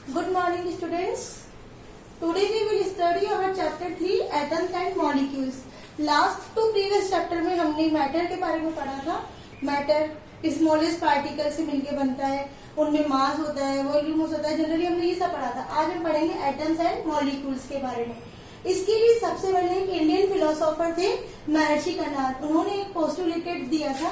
Good morning students. Today we will study our chapter 3 atoms and molecules. Last two previous chapter में हमने matter के बारे में पढ़ा था. मैटर स्मॉलेस्ट पार्टिकल से मिलके बनता है, उनमें मास होता है, वॉल्यूम होता है, जनरली हमने ये सब पढ़ा था. आज हम पढ़ेंगे एटम्स एंड मॉलिक्यूल्स के बारे में. इसके लिए सबसे पहले एक इंडियन फिलोसोफर थे महर्षि कर्नाड. उन्होंने एक पोस्टुलेटेड दिया था,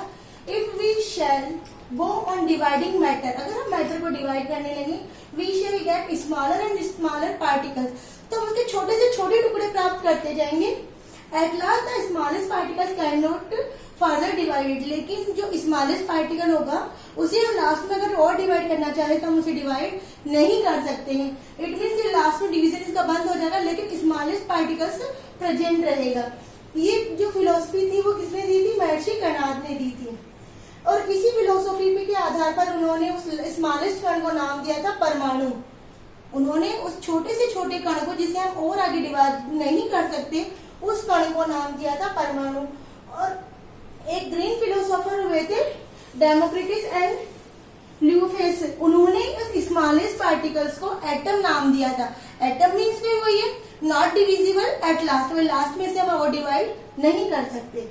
if we shall go on dividing matter, अगर हम मैटर को डिवाइड करने लगे, we shall get smaller and smaller particles, तो हम उसके छोटे से छोटे टुकड़े प्राप्त करते जाएंगे. At last the smallest particles can not further divided, लेकिन जो स्मॉलेस्ट पार्टिकल होगा उसे हम लास्ट में अगर और डिवाइड करना चाहे तो हम उसे डिवाइड नहीं कर सकते हैं. इट मीन्स लास्ट में डिवीजन इसका बंद हो जाएगा, लेकिन स्मॉलेस्ट पार्टिकल्स प्रेजेंट रहेगा. ये जो फिलोसफी थी वो किसने दी थी? महर्षि कर्नाड ने दी थी. और इसी फिलोसफी के आधार पर उन्होंने उस स्मॉलेस्ट कण को नाम दिया था परमाणु. उन्होंने उस छोटे से छोटे कण को जिसे हम और आगे डिवाइड नहीं कर सकते, उस कण को नाम दिया था परमाणु. और एक ग्रीन फिलोसोफर हुए थे डेमोक्रिटस एंड ल्यूफेस, उन्होंने इस स्मॉलेस्ट पार्टिकल्स को एटम नाम दिया था. एटम मीन्स में वही है, not divisible at last, last में से हम और डिवाइड नहीं कर सकते.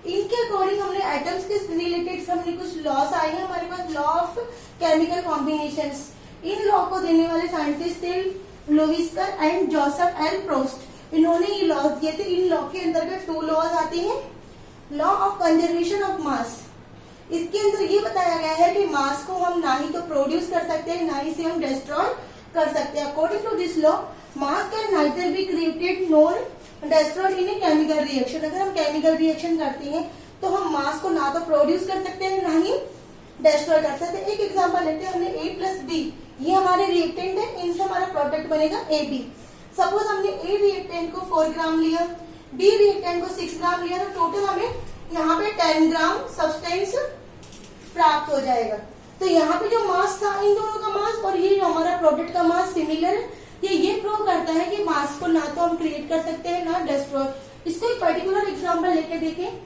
इनके अकॉर्डिंग हमने एटम्स के रिलेटेड हमने कुछ लॉस आए हैं हमारे पास. लॉ ऑफ केमिकल कॉम्बिनेशंस, इन लॉ को देने वाले साइंटिस्ट थे Lavoisier and Joseph L Proust. इन्होंने ये लॉज दिए थे. इन लॉ के अंतर्गत टू लॉज आते हैं. Law of conservation of mass, इसके अंदर ये बताया गया है कि मास को हम ना ही तो प्रोड्यूस कर सकते हैं, ना ही से हम डिस्ट्रॉय कर सकते हैं. According to this law, mass can neither be created nor destroyed in a chemical reaction. अगर हम केमिकल रिएक्शन करते हैं तो हम मास को ना तो प्रोड्यूस कर सकते हैं, ना ही डिस्ट्रॉय कर सकते हैं. एक एग्जांपल लेते हैं, हमने A प्लस बी, ये हमारे रिएक्टेंट है, इनसे हमारा प्रोडक्ट बनेगा AB. सपोज हमने A रिएक्टेंट को 4 ग्राम लिया, B रिएक्टेंट को 6 ग्राम लिया, तो टोटल हमें यहाँ पे 10 ग्राम सब्सटेंस प्राप्त हो जाएगा. तो यहाँ पे जो मास था, इन दोनों का मास और ये जो हमारा प्रोडक्ट का मास सिमिलर है. ये प्रूव करता है कि मास को ना तो हम क्रिएट कर सकते हैं, ना डिस्ट्रॉय. इसको एक पर्टिकुलर एग्जांपल लेके देखें.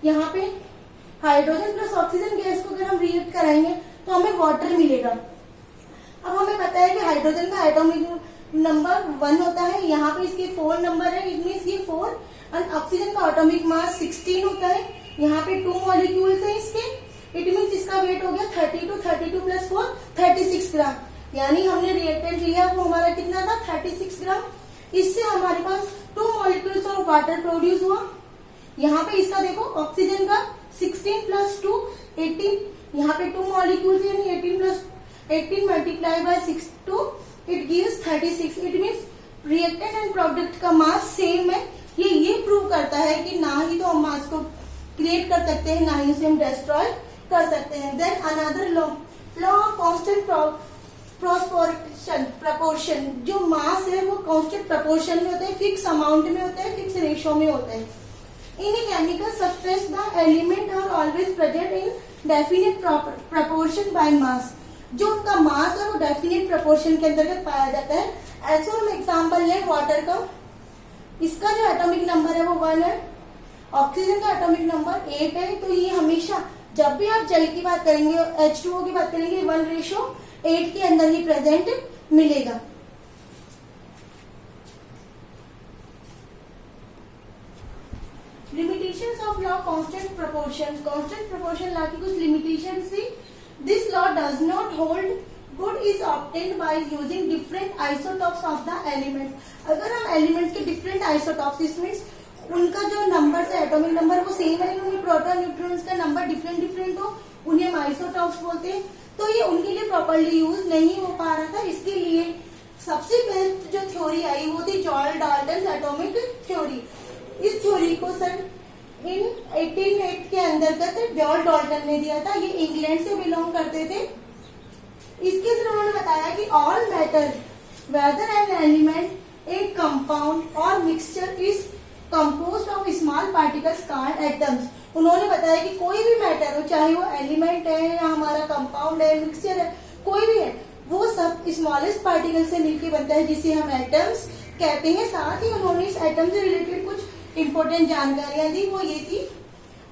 यहाँ पे हाइड्रोजन प्लस ऑक्सीजन गैस को अगर हम रिएक्ट कराएंगे तो हमें वाटर मिलेगा. अब हमें पता है कि हाइड्रोजन का एटॉमिक नंबर 1 होता है, यहाँ पे इसके 4 नंबर है, इट मीन्स ये 4. और ऑक्सीजन का एटॉमिक मास 16 होता है, यहाँ पे 2 मॉलिक्यूल्स हैं इसके, इट मीन्स इसका वेट हो गया 32 प्लस 4 36 ग्राम. यानी हमने रिएक्टेंट लिया वो हमारा कितना था? 36 ग्राम. इससे हमारे पास 2 मॉलिक्यूल्स ऑफ वाटर प्रोड्यूस हुआ. यहाँ पे इसका देखो, ऑक्सीजन का 16 प्लस 2 18, यहाँ पे 2 मॉलिक्यूल्स यानी 18 multiply by 6 2 it gives 36. It means reactant and product का मास सेम है. ये प्रूव करता है कि ना ही तो हम मास को क्रिएट कर सकते हैं, ना ही उसे हम डिस्ट्रॉय कर सकते हैं. Then another law of constant proportion, जो मास है वो कांस्टेंट प्रपोर्शन में होता है, फिक्स अमाउंट में होता है, फिक्स रेशियो में होता है. In chemical substance the element are always present in definite proportion by mass. जो उनका मास है वो डेफिनेट प्रपोर्शन के अंतर्गत पाया जाता है. ऐसे हम एग्जांपल लें वाटर का, इसका जो एटॉमिक नंबर है वो 1 है, ऑक्सीजन का एटॉमिक नंबर 8 है. तो ये हमेशा जब भी आप जल की बात करेंगे, H2O की बात करेंगे, 1:8 के अंदर ही प्रेजेंट मिलेगा. Limitations of law constant proportion law की कुछ लिमिटेशन थी. This law does not hold good is obtained by using different isotopes of the element. अगर हम एलिमेंट्स के डिफरेंट आइसोटॉप्स, इसमें उनका जो नंबर है एटॉमिक नंबर वो सेम है, उनमें प्रोटॉन न्यूट्रॉन्स का नंबर डिफरेंट हो, उन्हें हम आइसोटॉप्स बोलते हैं. तो ये उनके लिए प्रॉपर्ली यूज नहीं हो पा रहा था. इसके लिए सबसे बेस्ट जो थ्योरी आई वो थी जॉर्ज डाल्टन एटॉमिक थ्योरी. इस थ्योरी को सन इन 1808 के अंतर्गत जॉर्ज डाल्टन ने दिया था. ये इंग्लैंड से बिलोंग करते थे. इसके अंदर उन्होंने बताया कि all matter whether an element a compound और mixture is composed of small particles called atoms. उन्होंने बताया कि कोई भी मैटर हो, चाहे वो एलिमेंट है या हमारा कंपाउंड है, मिक्सचर है, कोई भी है, वो सब स्मॉलेस्ट पार्टिकल से मिलकर बनता है, जिसे हम एटम्स कहते हैं. साथ ही उन्होंने इस एटम से रिलेटेड कुछ इंपॉर्टेंट जानकारियां दी. वो ये थी,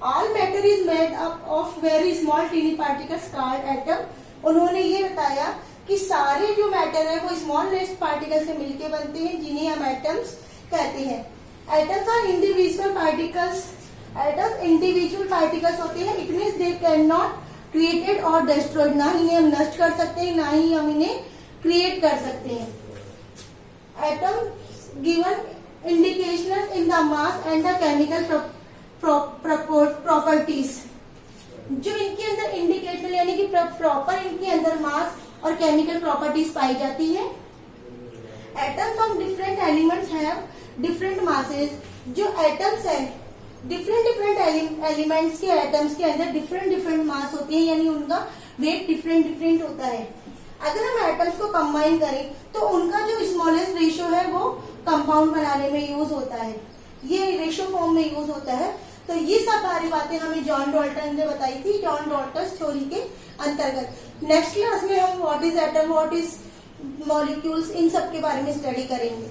all matter is made up of very small tiny particles called atom. उन्होंने ये बताया कि सारे जो मैटर है वो स्मॉलेस्ट पार्टिकल से मिलके बनते हैं, जिन्हें हम एटम्स कहते हैं। Atoms are individual particles, atoms individual particles होते हैं। It means they can not created और डिस्ट्रॉयड, ना ही इन्हें हम नष्ट कर सकते हैं, ना ही हम इन्हें क्रिएट कर सकते हैं। Atom given indication in the mass and the chemical properties, जो इनके अंदर इंडिकेटर यानी कि प्रॉपर इनके अंदर मास और केमिकल प्रॉपर्टीज पाई जाती है। Atoms of different elements have different masses. जो एटम्स है डिफरेंट एलिमेंट्स के एटम्स के अंदर डिफरेंट मास होती है, यानी उनका वेट डिफरेंट होता है। अगर हम एटम्स को कंबाइन करें तो उनका जो स्मॉलेस्ट रेशियो है वो कंपाउंड बनाने में यूज होता है, ये रेशियो फॉर्म में यूज होता है। तो ये सब सारी बातें हमें जॉन डाल्टन ने बताई थी, जॉन डाल्टन थ्योरी के अंतर्गत। नेक्स्ट क्लास में हम what is atom, what is molecules, इन सब के बारे में स्टडी करेंगे।